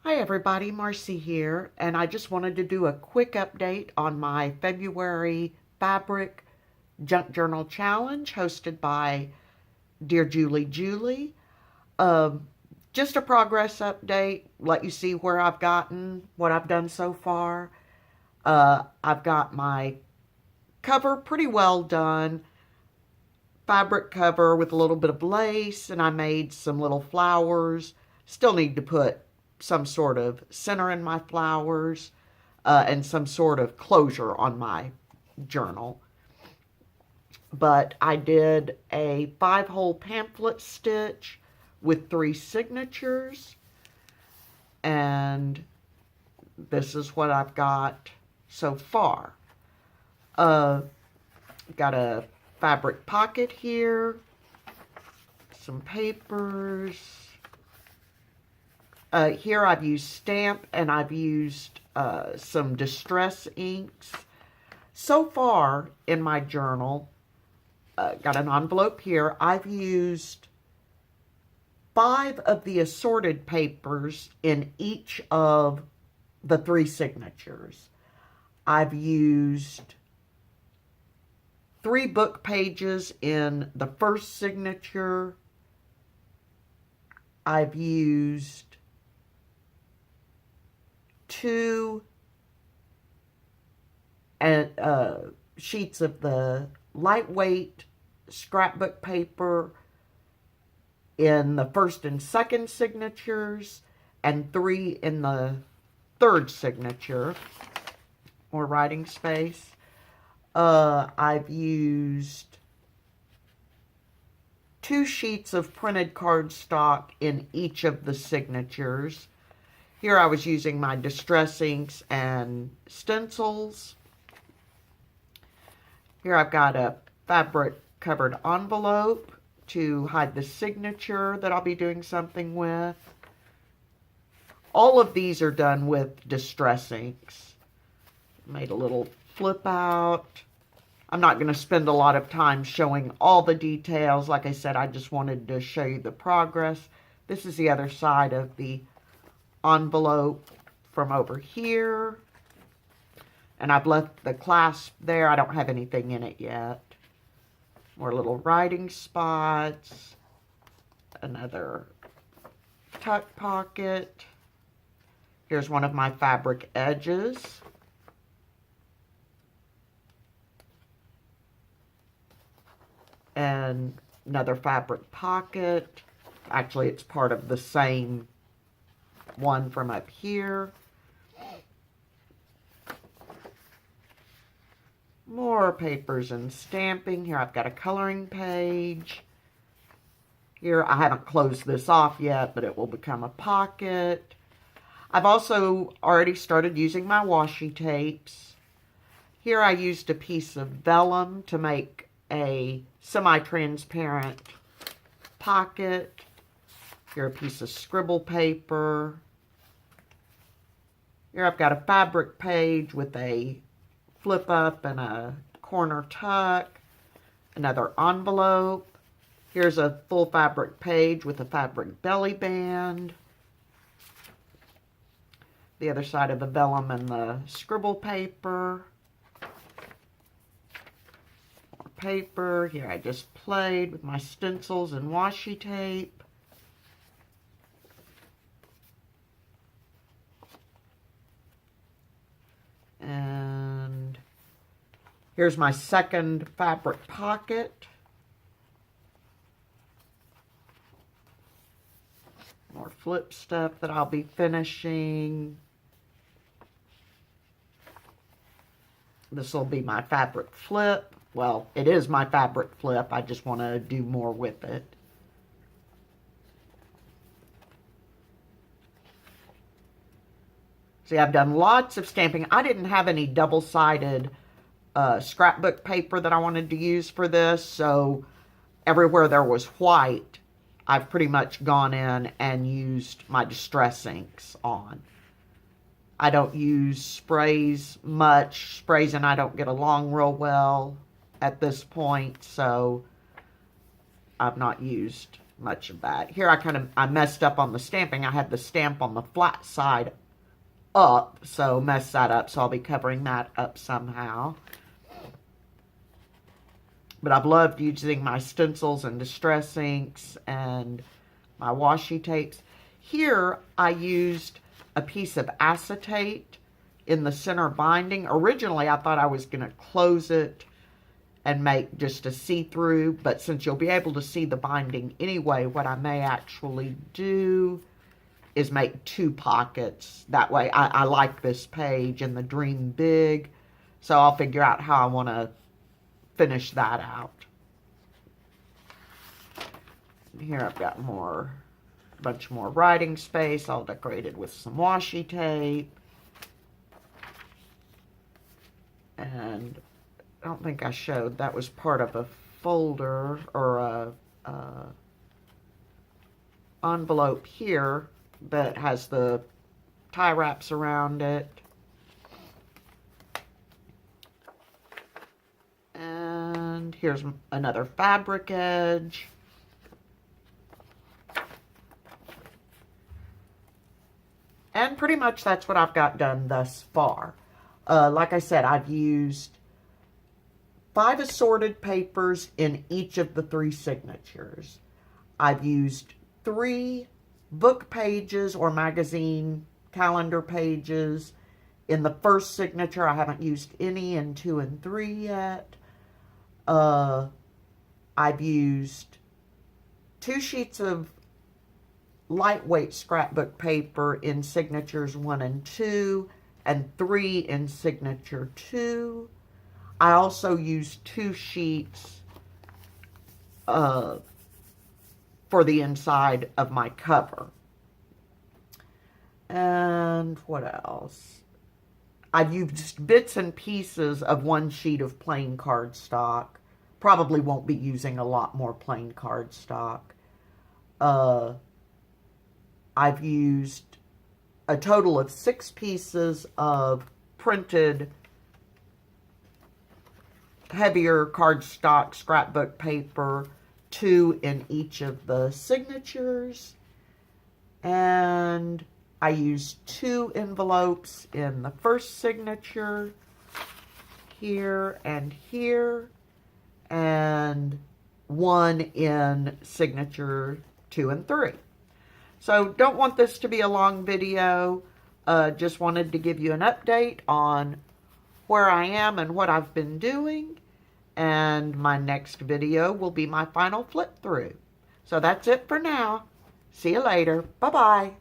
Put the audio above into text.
Hi everybody, Marcy here, and I just wanted to do a quick update on my February Fabric Junk Journal Challenge hosted by Dear Julie. Um, just a progress update, let you see where I've gotten, what I've done so far. I've got my cover pretty well done, fabric cover with a little bit of lace, and I made some little flowers. Still need to put some sort of center in my flowers and some sort of closure on my journal. But I did a 5-hole pamphlet stitch with 3 signatures, and this is what I've got so far. Got a fabric pocket here, some papers. Here I've used stamp and I've used some distress inks. So far in my journal, got an envelope here. I've used 5 of the assorted papers in each of the 3 signatures. I've used 3 book pages in the first signature. I've used 2 sheets of the lightweight scrapbook paper in the first and second signatures, and 3 in the third signature, or writing space. I've used 2 sheets of printed cardstock in each of the signatures. Here I was using my distress inks and stencils. Here I've got a fabric covered envelope to hide the signature that I'll be doing something with. All of these are done with distress inks. Made a little flip out. I'm not going to spend a lot of time showing all the details. Like I said, I just wanted to show you the progress. This is the other side of the envelope from over here, and I've left the clasp there. I don't have anything in it yet. More little writing spots, another tuck pocket. Here's one of my fabric edges, and another fabric pocket. Actually, it's part of the same one from up here. More papers and stamping. Here I've got a coloring page. Here I haven't closed this off yet, but it will become a pocket. I've also already started using my washi tapes. Here I used a piece of vellum to make a semi-transparent pocket. Here a piece of scribble paper. Here I've got a fabric page with a flip up and a corner tuck. Another envelope. Here's a full fabric page with a fabric belly band. The other side of the vellum and the scribble paper. More paper. Here I just played with my stencils and washi tape. And here's my second fabric pocket. More flip stuff that I'll be finishing. This will be my fabric flip. Well, it is my fabric flip. I just want to do more with it. See, I've done lots of stamping. I didn't have any double-sided scrapbook paper that I wanted to use for this, so everywhere there was white, I've pretty much gone in and used my distress inks on. I don't use sprays much. Sprays and I don't get along real well at this point, so I've not used much of that. Here I messed up on the stamping. I had the stamp on the flat side up, so messed that up, so I'll be covering that up somehow. But I've loved using my stencils and distress inks and my washi tapes. Here I used a piece of acetate in the center binding. Originally I thought I was going to close it and make just a see-through, but since you'll be able to see the binding anyway, what I may actually do is make 2 pockets. That way, I like this page and the Dream Big, so I'll figure out how I want to finish that out. Here I've got a bunch more writing space, all decorated with some washi tape. And I don't think I showed, that was part of a folder or a envelope here that has the tie wraps around it. And here's another fabric edge. And pretty much that's what I've got done thus far. Like I said, I've used 5 assorted papers in each of the 3 signatures. I've used 3 book pages or magazine calendar pages in the first signature. I haven't used any in 2 and 3 yet. I've used 2 sheets of lightweight scrapbook paper in signatures 1 and 2, and 3 in signature 2. I also used 2 sheets for the inside of my cover. And what else? I've used bits and pieces of 1 sheet of plain cardstock. Probably won't be using a lot more plain cardstock. I've used a total of 6 pieces of printed heavier cardstock scrapbook paper, 2 in each of the signatures. And I used 2 envelopes in the first signature, here and here, and 1 in signature 2 and 3. So don't want this to be a long video. Just wanted to give you an update on where I am and what I've been doing. And my next video will be my final flip through. So that's it for now. See you later. Bye-bye.